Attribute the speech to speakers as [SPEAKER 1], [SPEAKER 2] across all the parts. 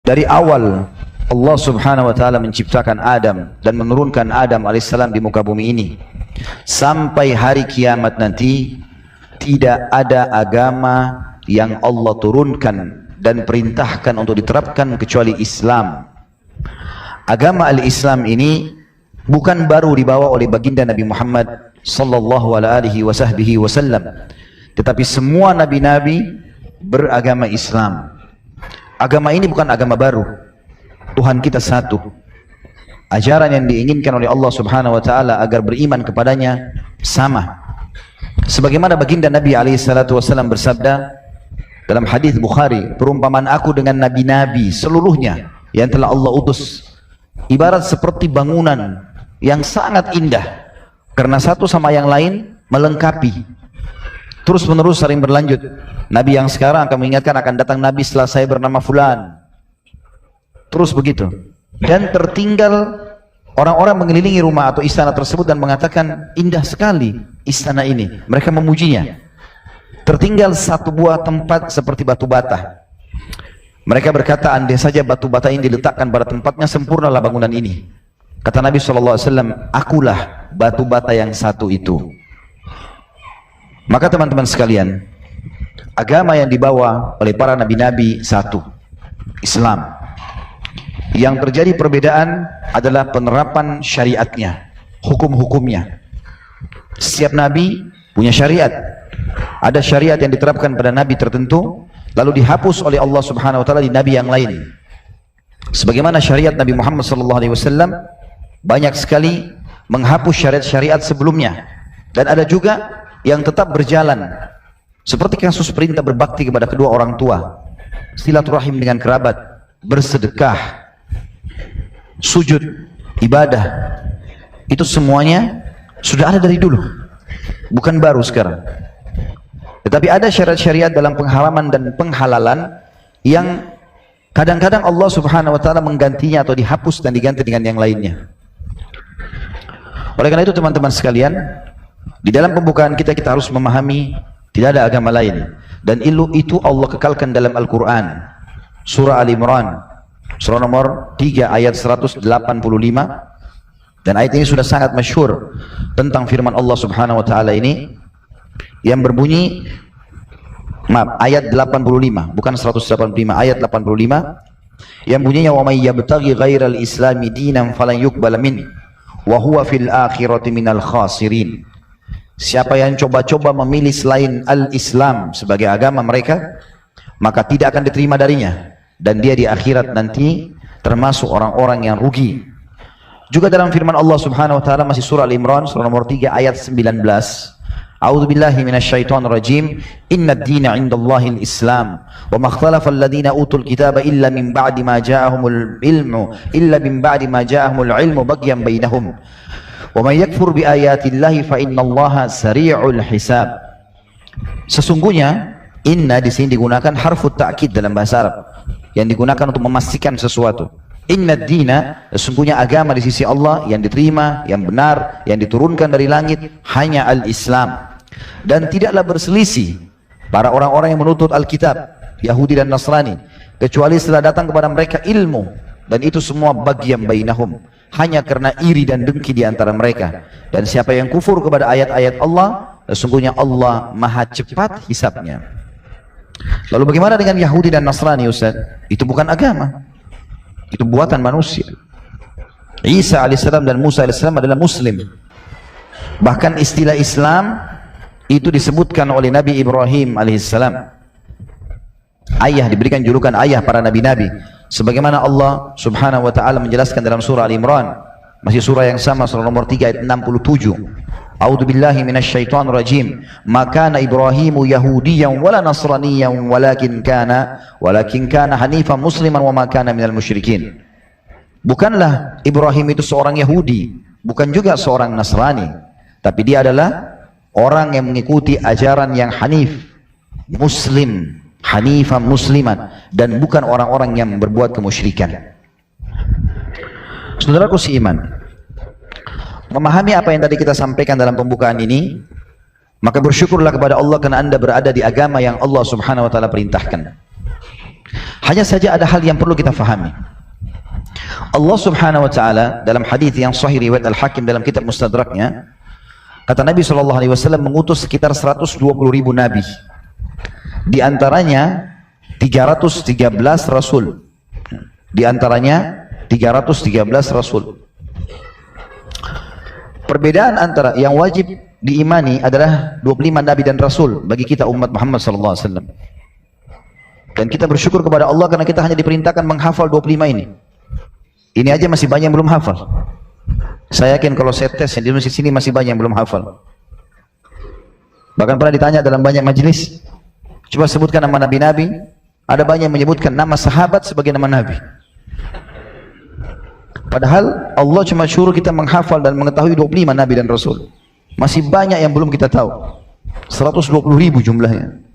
[SPEAKER 1] Dari awal Allah subhanahu wa ta'ala menciptakan Adam dan menurunkan Adam alaihissalam di muka bumi ini, sampai hari kiamat nanti tidak ada agama yang Allah turunkan dan perintahkan untuk diterapkan kecuali Islam. Agama al-Islam ini bukan baru dibawa oleh baginda Nabi Muhammad sallallahu alaihi wasallam, tetapi semua nabi-nabi beragama Islam. Agama ini bukan agama baru. Tuhan kita satu. Ajaran yang diinginkan oleh Allah subhanahu wa ta'ala agar beriman kepadanya sama. Sebagaimana baginda Nabi SAW bersabda dalam hadis Bukhari, perumpamaan aku dengan nabi-nabi seluruhnya yang telah Allah utus ibarat seperti bangunan yang sangat indah, karena satu sama yang lain melengkapi, terus menerus saling berlanjut. Nabi yang sekarang akan mengingatkan akan datang nabi setelah saya bernama fulan, terus begitu. Dan tertinggal orang-orang mengelilingi rumah atau istana tersebut dan mengatakan indah sekali istana ini, mereka memujinya. Tertinggal satu buah tempat seperti batu bata. Mereka berkata, andai saja batu bata ini diletakkan pada tempatnya, sempurnalah bangunan ini. Kata Nabi SAW, akulah batu bata yang satu itu. Maka teman-teman sekalian, agama yang dibawa oleh para nabi-nabi satu, Islam. Yang terjadi perbedaan adalah penerapan syariatnya, hukum-hukumnya. Setiap nabi punya syariat. Ada syariat yang diterapkan pada nabi tertentu, lalu dihapus oleh Allah subhanahu wa ta'ala di nabi yang lain. Sebagaimana syariat Nabi Muhammad SAW banyak sekali menghapus syariat-syariat sebelumnya. Dan ada juga yang tetap berjalan. Seperti kasus perintah berbakti kepada kedua orang tua, silaturahim dengan kerabat, bersedekah, sujud, ibadah. Itu semuanya sudah ada dari dulu, bukan baru sekarang. Tetapi ada syariat-syariat dalam pengharaman dan penghalalan yang kadang-kadang Allah subhanahu wa ta'ala menggantinya atau dihapus dan diganti dengan yang lainnya. Oleh karena itu teman-teman sekalian, di dalam pembukaan kita harus memahami tidak ada agama lain, dan itu Allah kekalkan dalam Al-Quran. Surah Al-Imran, surah nomor 3 ayat 185. Dan ayat ini sudah sangat masyhur tentang firman Allah subhanahu wa ta'ala ini, yang berbunyi, maaf, ayat 85, bukan 185, ayat 85, yang bunyinya, wa may yabtaghi ghairal islami dinan falan yuqbala min wa huwa fil akhirati minal khasirin. Siapa yang coba-coba memilih selain al-Islam sebagai agama mereka, maka tidak akan diterima darinya, dan dia di akhirat nanti termasuk orang-orang yang rugi. Juga dalam firman Allah subhanahu wa ta'ala, masih surah Al-Imran, surah nomor 3 ayat 19, A'udzu billahi minasyaitonir rajim. Innad dina 'indallahil Islam wa ma ikhtalafa alladziina utul kitaba illa min ba'di ma ja'ahumul ilmu baghyan bainahum wa may yakfur bi ayatillahi fa innallaha sari'ul hisab. Sesungguhnya inna di sini digunakan harfu ta'kid dalam bahasa Arab, yang digunakan untuk memastikan sesuatu. Innad dina, sesungguhnya agama di sisi Allah yang diterima, yang benar, yang diturunkan dari langit hanya al-Islam. Dan tidaklah berselisih para orang-orang yang menuntut Alkitab, Yahudi dan Nasrani, kecuali setelah datang kepada mereka ilmu, dan itu semua baghyan bainahum, hanya karena iri dan dengki di antara mereka. Dan siapa yang kufur kepada ayat-ayat Allah, sesungguhnya Allah maha cepat hisabnya. Lalu bagaimana dengan Yahudi dan Nasrani, Ustaz? Itu bukan agama, itu buatan manusia. Isa alaihissalam dan Musa alaihissalam adalah muslim. Bahkan istilah Islam itu disebutkan oleh Nabi Ibrahim alaihissalam. Ayah, diberikan julukan ayah para nabi-nabi. Sebagaimana Allah subhanahu wa ta'ala menjelaskan dalam surah Al-Imran, masih surah yang sama, surah nomor 3 ayat 67. A'udzu billahi minasyaitonir rajim. Ma kana Ibrahimu yahudiyan wala nasraniyan walakin kana hanifan musliman wa ma kana minal musyrikin. Bukanlah Ibrahim itu seorang Yahudi, bukan juga seorang Nasrani, tapi dia adalah orang yang mengikuti ajaran yang hanif, muslim, hanifan musliman, dan bukan orang-orang yang berbuat kemusyrikan. Saudaraku seiman, memahami apa yang tadi kita sampaikan dalam pembukaan ini, maka bersyukurlah kepada Allah karena Anda berada di agama yang Allah subhanahu wa ta'ala perintahkan. Hanya saja ada hal yang perlu kita fahami. Allah Subhanahu wa taala dalam hadis yang sahih riwayat Al-Hakim dalam kitab Mustadraknya, kata Nabi SAW mengutus sekitar 120.000 nabi. Di antaranya 313 rasul. Di antaranya 313 rasul. Perbedaan antara yang wajib diimani adalah 25 nabi dan rasul bagi kita umat Muhammad SAW. Dan kita bersyukur kepada Allah karena kita hanya diperintahkan menghafal 25 ini. Ini aja masih banyak yang belum hafal. Saya yakin kalau saya tes di Indonesia sini masih banyak yang belum hafal. Bahkan pernah ditanya dalam banyak majelis, coba sebutkan nama nabi-nabi. Ada banyak yang menyebutkan nama sahabat sebagai nama nabi. Padahal Allah cuma suruh kita menghafal dan mengetahui 25 nabi dan rasul. Masih banyak yang belum kita tahu. 120.000 jumlahnya.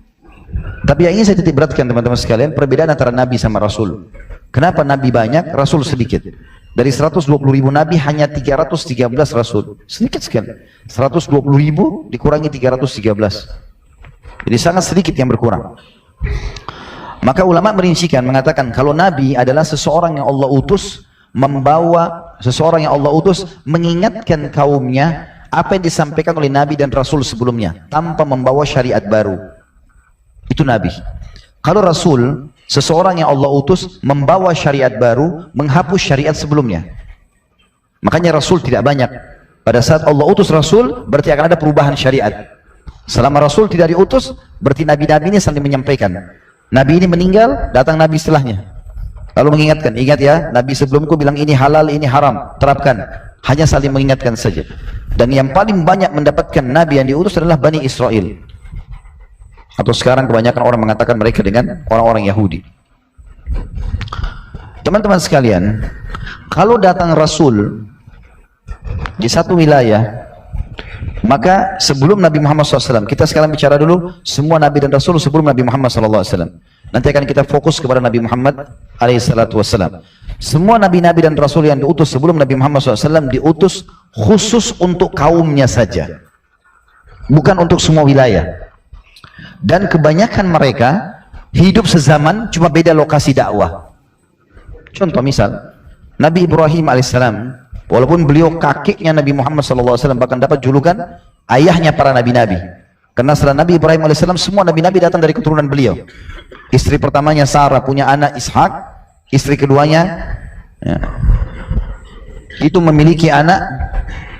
[SPEAKER 1] Tapi yang ingin saya titik beratkan teman-teman sekalian, perbedaan antara nabi sama rasul. Kenapa nabi banyak, rasul sedikit? Dari 120.000 nabi hanya 313 rasul. Sedikit sekali. 120.000 dikurangi 313. Jadi sangat sedikit yang berkurang. Maka ulama merincikan mengatakan kalau nabi adalah seseorang yang Allah utus membawa, seseorang yang Allah utus mengingatkan kaumnya apa yang disampaikan oleh nabi dan rasul sebelumnya tanpa membawa syariat baru. Itu nabi. Kalau rasul, seseorang yang Allah utus membawa syariat baru, menghapus syariat sebelumnya. Makanya rasul tidak banyak. Pada saat Allah utus rasul, berarti akan ada perubahan syariat. Selama rasul tidak diutus, berarti nabi-nabi ini saling menyampaikan. Nabi ini meninggal, datang nabi setelahnya. Lalu mengingatkan, ingat ya, nabi sebelumku bilang ini halal, ini haram, terapkan. Hanya saling mengingatkan saja. Dan yang paling banyak mendapatkan nabi yang diutus adalah Bani Israel. Atau sekarang kebanyakan orang mengatakan mereka dengan orang-orang Yahudi. Teman-teman sekalian, kalau datang rasul di satu wilayah, maka sebelum Nabi Muhammad SAW, kita sekarang bicara dulu semua nabi dan rasul sebelum Nabi Muhammad SAW. Nanti akan kita fokus kepada Nabi Muhammad SAW. Semua nabi-nabi dan rasul yang diutus sebelum Nabi Muhammad SAW diutus khusus untuk kaumnya saja, bukan untuk semua wilayah. Dan kebanyakan mereka hidup sezaman, cuma beda lokasi dakwah. Contoh misal, Nabi Ibrahim alaihissalam, walaupun beliau kakeknya Nabi Muhammad SAW, bahkan dapat julukan ayahnya para nabi-nabi. Karena setelah Nabi Ibrahim alaihissalam, semua nabi-nabi datang dari keturunan beliau. Istri pertamanya Sarah punya anak Ishak, istri keduanya ya, itu memiliki anak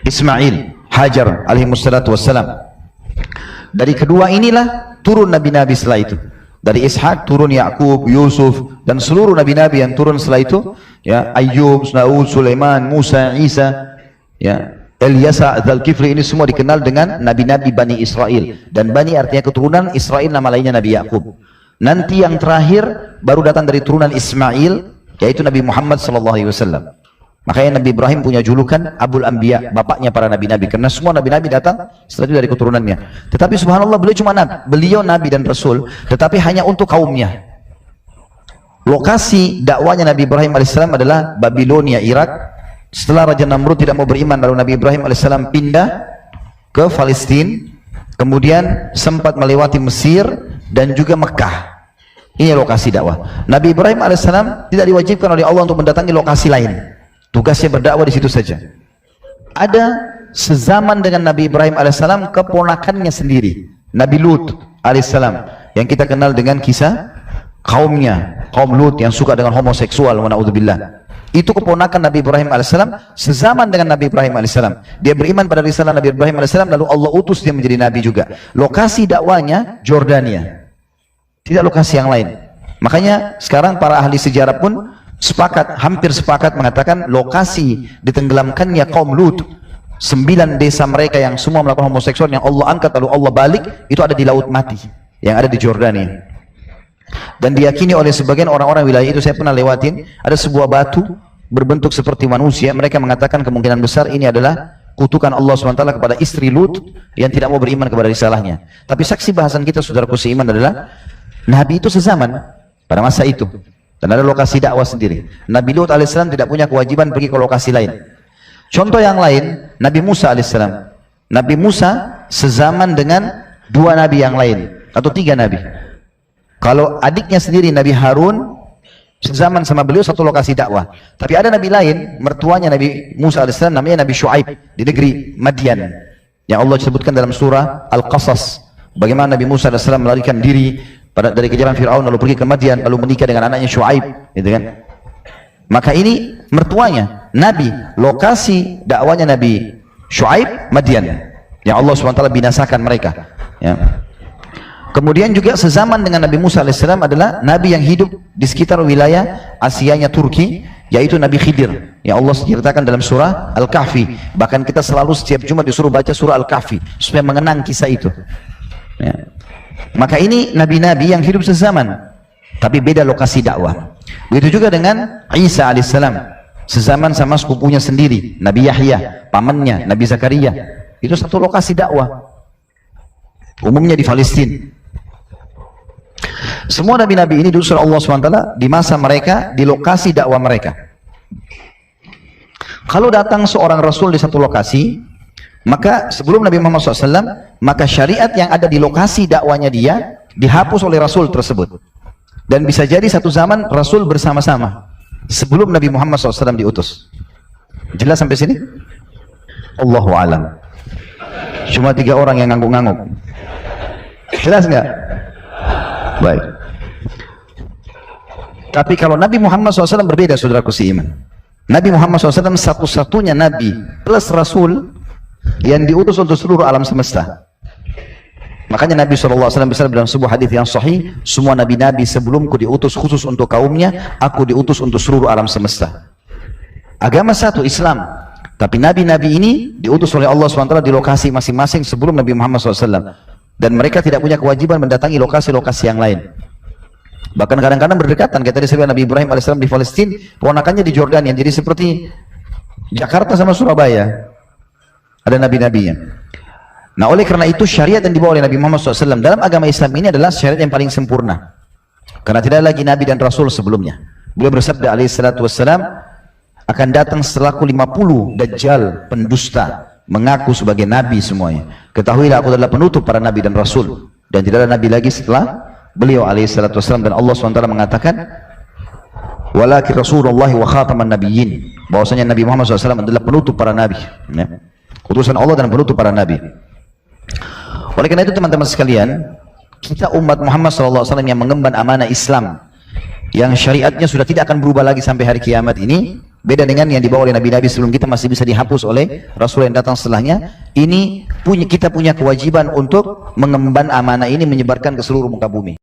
[SPEAKER 1] Ismail, Hajar alaihissalatu wassalam. Dari kedua inilah turun nabi-nabi setelah itu. Dari Ishak turun Yakub, Yusuf, dan seluruh nabi-nabi yang turun setelah itu, ya, Ayyub, Daud, Sulaiman, Musa, Isa, ya, Ilyasa, Dzulkifli, ini semua dikenal dengan nabi-nabi Bani Israel. Dan Bani artinya keturunan, Israel nama lainnya Nabi Yakub. Nanti yang terakhir baru datang dari turunan Ismail, yaitu Nabi Muhammad SAW. Makanya Nabi Ibrahim punya julukan Abul Anbiya, bapaknya para nabi-nabi, karena semua nabi-nabi datang setelah itu dari keturunannya. Tetapi subhanallah, beliau nabi dan rasul, tetapi hanya untuk kaumnya. Lokasi dakwanya Nabi Ibrahim alaihissalam adalah Babilonia, Irak. Setelah Raja Namrud tidak mau beriman, lalu Nabi Ibrahim alaihissalam pindah ke Palestina, kemudian sempat melewati Mesir dan juga Mekah. Ini lokasi dakwah. Nabi Ibrahim alaihissalam tidak diwajibkan oleh Allah untuk mendatangi lokasi lain. Tugasnya berdakwah di situ saja. Ada sezaman dengan Nabi Ibrahim alaihissalam keponakannya sendiri, Nabi Lut alaihissalam, yang kita kenal dengan kisah kaumnya, kaum Lut yang suka dengan homoseksual, wa na'udzubillah. Itu keponakan Nabi Ibrahim alaihissalam, sezaman dengan Nabi Ibrahim alaihissalam. Dia beriman pada risalah Nabi Ibrahim alaihissalam, lalu Allah utus dia menjadi nabi juga. Lokasi dakwanya Jordania, tidak lokasi yang lain. Makanya sekarang para ahli sejarah pun sepakat, hampir sepakat mengatakan lokasi ditenggelamkannya kaum Lut, 9 desa mereka yang semua melakukan homoseksual yang Allah angkat lalu Allah balik, itu ada di Laut Mati yang ada di Jordania. Dan diyakini oleh sebagian orang-orang wilayah itu, saya pernah lewatin, ada sebuah batu berbentuk seperti manusia. Mereka mengatakan kemungkinan besar ini adalah kutukan Allah SWT kepada istri Lut yang tidak mau beriman kepada risalahnya. Tapi saksi bahasan kita, saudaraku seiman, adalah Nabi itu sezaman pada masa itu. Dan ada lokasi dakwah sendiri. Nabi Lut alaihissalam tidak punya kewajiban pergi ke lokasi lain. Contoh yang lain, Nabi Musa alaihissalam. Nabi Musa sezaman dengan 2 nabi yang lain, atau 3 nabi. Kalau adiknya sendiri Nabi Harun sezaman sama beliau satu lokasi dakwah. Tapi ada nabi lain, mertuanya Nabi Musa AS, namanya Nabi Shu'aib di negeri Madian, yang Allah sebutkan dalam surah Al-Qasas. Bagaimana Nabi Musa AS melarikan diri dari kejaran Fir'aun, lalu pergi ke Madian, lalu menikah dengan anaknya Shu'aib, gitu kan? Maka ini mertuanya Nabi, lokasi dakwanya Nabi Shu'aib Madian, yang Allah SWT binasakan mereka, ya. Kemudian juga sezaman dengan Nabi Musa AS adalah Nabi yang hidup di sekitar wilayah Asianya Turki, yaitu Nabi Khidir, yang Allah ceritakan dalam surah Al-Kahfi. Bahkan kita selalu setiap Jumat disuruh baca surah Al-Kahfi supaya mengenang kisah itu, ya. Maka ini nabi-nabi yang hidup sezaman, tapi beda lokasi dakwah. Begitu juga dengan Isa AS, sezaman sama sepupunya sendiri, Nabi Yahya, pamannya Nabi Zakaria. Itu satu lokasi dakwah, umumnya di Palestina. Semua nabi-nabi ini diutus oleh Allah SWT di masa mereka, di lokasi dakwah mereka. Kalau datang seorang Rasul di satu lokasi, maka sebelum Nabi Muhammad SAW, maka syariat yang ada di lokasi dakwanya dia dihapus oleh Rasul tersebut. Dan bisa jadi satu zaman Rasul bersama-sama sebelum Nabi Muhammad SAW diutus. Jelas sampai sini? Allahu a'lam. Cuma 3 orang yang ngangguk-ngangguk. Jelas nggak? Baik. Tapi kalau Nabi Muhammad SAW berbeda, saudaraku seiman. Nabi Muhammad SAW satu-satunya Nabi plus Rasul yang diutus untuk seluruh alam semesta. Makanya Nabi SAW bersabda dalam sebuah hadis yang sahih, semua nabi-nabi sebelumku diutus khusus untuk kaumnya, aku diutus untuk seluruh alam semesta. Agama satu, Islam. Tapi nabi-nabi ini diutus oleh Allah SWT di lokasi masing-masing sebelum Nabi Muhammad SAW. Dan mereka tidak punya kewajiban mendatangi lokasi-lokasi yang lain. Bahkan kadang-kadang berdekatan. Kayak tadi saya Nabi Ibrahim AS di Palestina, ponakannya di Jordania. Jadi seperti Jakarta sama Surabaya. Ada nabi-nabinya. Nah, oleh karena itu syariat yang dibawa oleh Nabi Muhammad SAW dalam agama Islam ini adalah syariat yang paling sempurna. Karena tidak ada lagi nabi dan rasul sebelumnya. Beliau bersabda alaihissalam, akan datang setelahku 50 dajjal pendusta, mengaku sebagai nabi semuanya. Ketahuilah aku adalah penutup para nabi dan rasul, dan tidak ada nabi lagi setelah beliau alaihissalam. Dan Allah SWT mengatakan, walakin Rasulullah wa khataman nabiyyin, bahwasanya Nabi Muhammad SAW adalah penutup para nabi, ya. Utusan Allah dan penutup para nabi. Oleh karena itu teman-teman sekalian, kita umat Muhammad SAW yang mengemban amanah Islam, yang syariatnya sudah tidak akan berubah lagi sampai hari kiamat ini, beda dengan yang dibawa oleh nabi-nabi sebelum kita, masih bisa dihapus oleh Rasul yang datang setelahnya. Ini kita punya kewajiban untuk mengemban amanah ini, menyebarkan ke seluruh muka bumi.